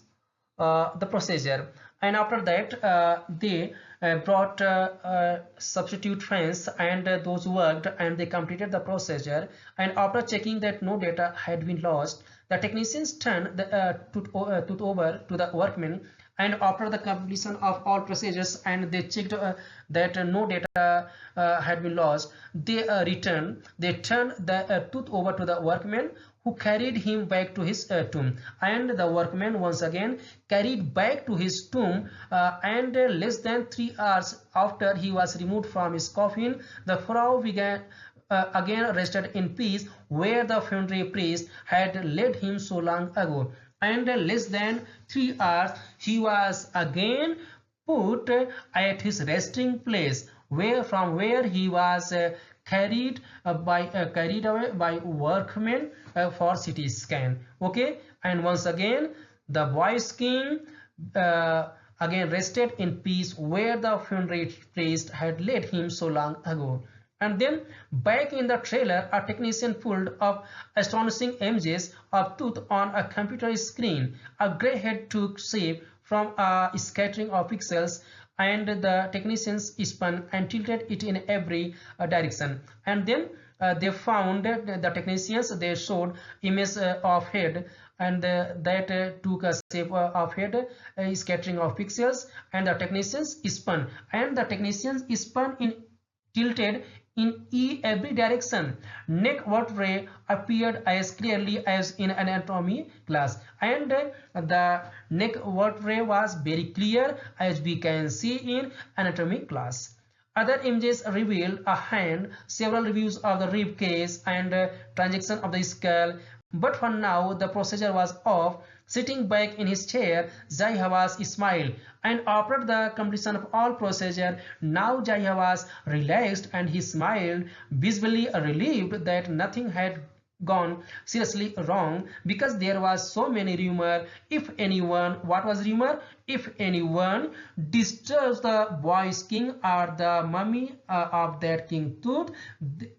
the procedure, and after that they brought substitute fans, and those worked and they completed the procedure, and after checking that no data had been lost, the technicians turned the tooth over to the workmen, and after the completion of all procedures and they checked that no data had been lost, they turned the tooth over to the workmen, who carried him back to his tomb, and the workman once again carried back to his tomb, and less than 3 hours after he was removed from his coffin, the Frau began again rested in peace where the funerary priest had laid him so long ago, and less than 3 hours he was again put at his resting place, from where he was carried away by workmen for CT scan. Okay, and once again the Voice King again rested in peace where the funerary priest had laid him so long ago. And then back in the trailer, a technician pulled up astonishing images of Tooth on a computer screen. A grey head took shape from a scattering of pixels, and the technicians spun and tilted it in every direction. And then they found the technicians, they showed image of head, and that took a shape of head, scattering of pixels, and the technicians spun, and the technicians spun in tilted in every direction. Neck vertebrae appeared as clearly as in anatomy class, and the neck vertebrae was very clear as we can see in anatomy class. Other images revealed a hand, several reviews of the rib cage, and transaction of the skull. But for now the procedure was off. Sitting back in his chair, Jai Hawaz smiled, and after the completion of all procedure, now Jai Hawaz relaxed and he smiled, visibly relieved that nothing had gone seriously wrong, because there was so many rumor. If anyone, what was rumor? If anyone disturbs the boy's king or the mummy of that king tooth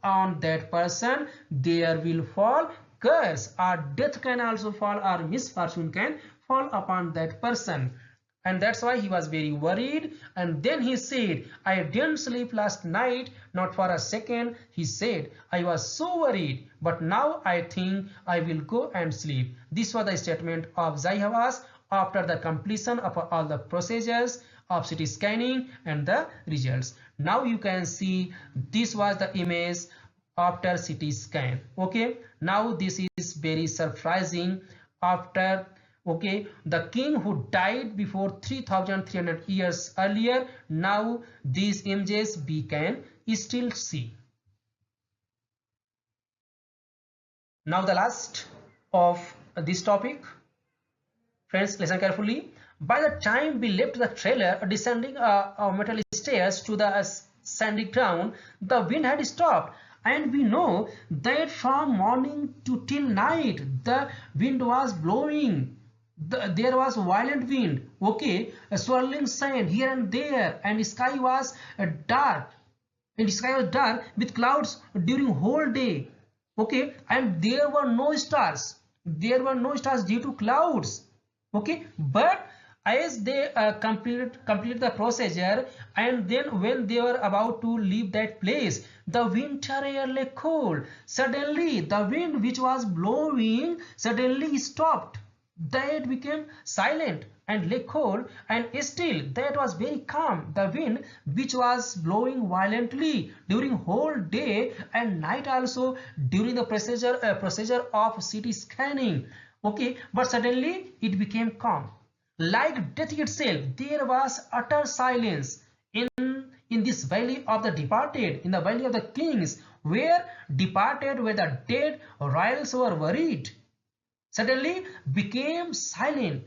on that person, there will fall curse, or death can also fall, or misfortune can fall upon that person. And that's why he was very worried. And then he said, I didn't sleep last night, not for a second. He said, I was so worried, but now I think I will go and sleep. This was the statement of Zayhavas after the completion of all the procedures of CT scanning and the results. Now you can see this was the image after CT scan. Okay, now this is very surprising. After, okay, the king who died before 3300 years earlier, now these images we can still see. Now the last of this topic, friends, listen carefully. By the time we left the trailer descending metal stairs to the sandy ground, the wind had stopped. And we know that from morning to till night the wind was blowing. There was violent wind, okay, a swirling sand here and there, and the sky was dark. And the sky was dark with clouds during whole day, okay, and there were no stars. There were no stars due to clouds, okay. But as they completed the procedure, and then when they were about to leave that place, the winter air lay cold. Suddenly the wind which was blowing suddenly stopped. That became silent and lay cold, and still that was very calm. The wind which was blowing violently during whole day and night also during the procedure of CT scanning, okay, but suddenly it became calm. Like death itself, there was utter silence in this valley of the departed, in the valley of the kings, where departed were the dead royals were buried. Suddenly became silent.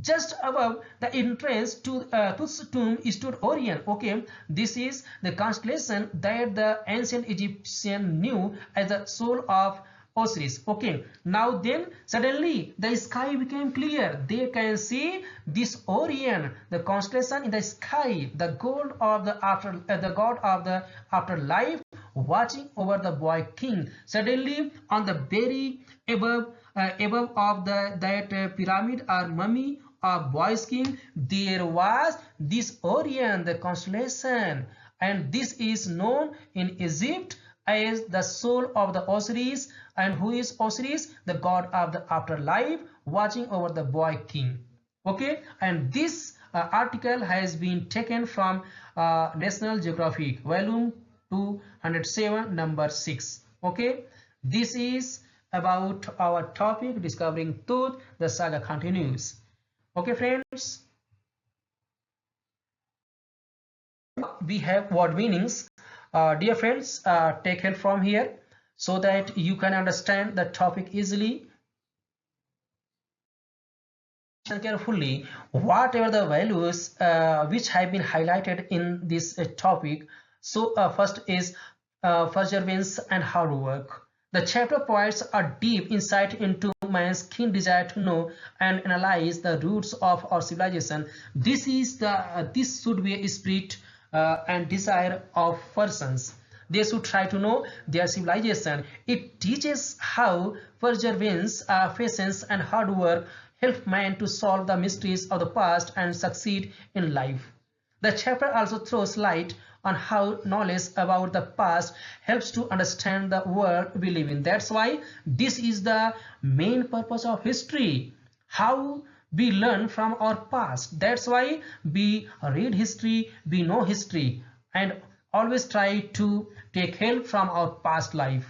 Just above the entrance to Tut's tomb stood Orion. Okay, this is the constellation that the ancient Egyptian knew as the soul of Osiris. Okay, now then suddenly the sky became clear. They can see this Orion, the constellation in the sky, the god of the afterlife, watching over the boy king. Suddenly on the very above of that pyramid or mummy of boy's king, there was this Orion, the constellation, and this is known in Egypt as the soul of the Osiris. And who is Osiris? The god of the afterlife, watching over the boy king. Okay, and this article has been taken from National Geographic volume 207 number 6. Okay, this is about our topic discovering tooth. The saga continues. Okay friends, we have word meanings. Dear friends, take help from here so that you can understand the topic easily. Listen carefully whatever the values which have been highlighted in this topic. So first is perseverance and hard work. The chapter provides a deep insight into man's keen desire to know and analyze the roots of our civilization. This should be a spirit and desire of persons. They should try to know their civilization. It teaches how perseverance, patience, and hard work help man to solve the mysteries of the past and succeed in life. The chapter also throws light on how knowledge about the past helps to understand the world we live in. That's why this is the main purpose of history, how we learn from our past. That's why we read history, we know history, and always try to take help from our past life.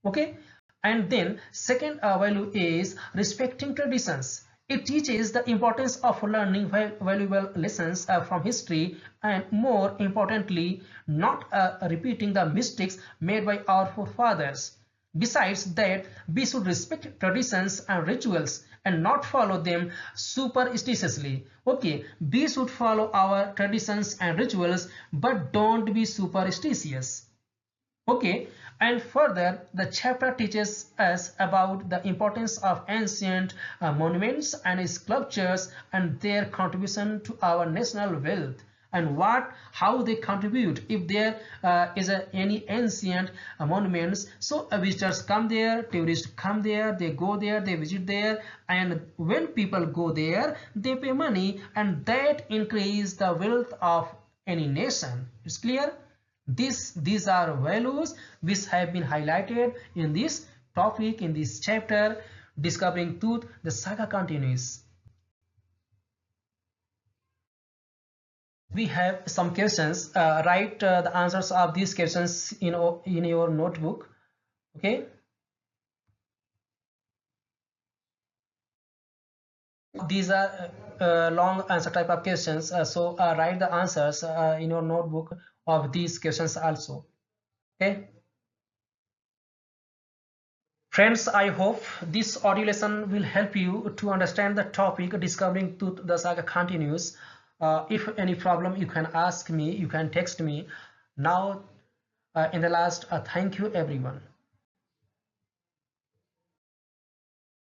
Okay, and then second value is respecting traditions. It teaches the importance of learning valuable lessons from history, and more importantly, not repeating the mistakes made by our forefathers. Besides that, we should respect traditions and rituals and not follow them superstitiously. Okay, we should follow our traditions and rituals, but don't be superstitious. Okay, and further, the chapter teaches us about the importance of ancient monuments and sculptures and their contribution to our national wealth, and how they contribute if there is any ancient monuments. So visitors come there, tourists come there, they go there, they visit there, and when people go there, they pay money, and that increase the wealth of any nation. It's clear. These are values which have been highlighted in this topic, in this chapter, discovering truth. The saga continues. We have some questions. Write the answers of these questions in your notebook. Okay. These are long answer type of questions. So write the answers in your notebook of these questions also. Okay. Friends, I hope this audio lesson will help you to understand the topic discovering truth. The saga continues. If any problem, you can ask me, you can text me. Now, in the last, thank you everyone.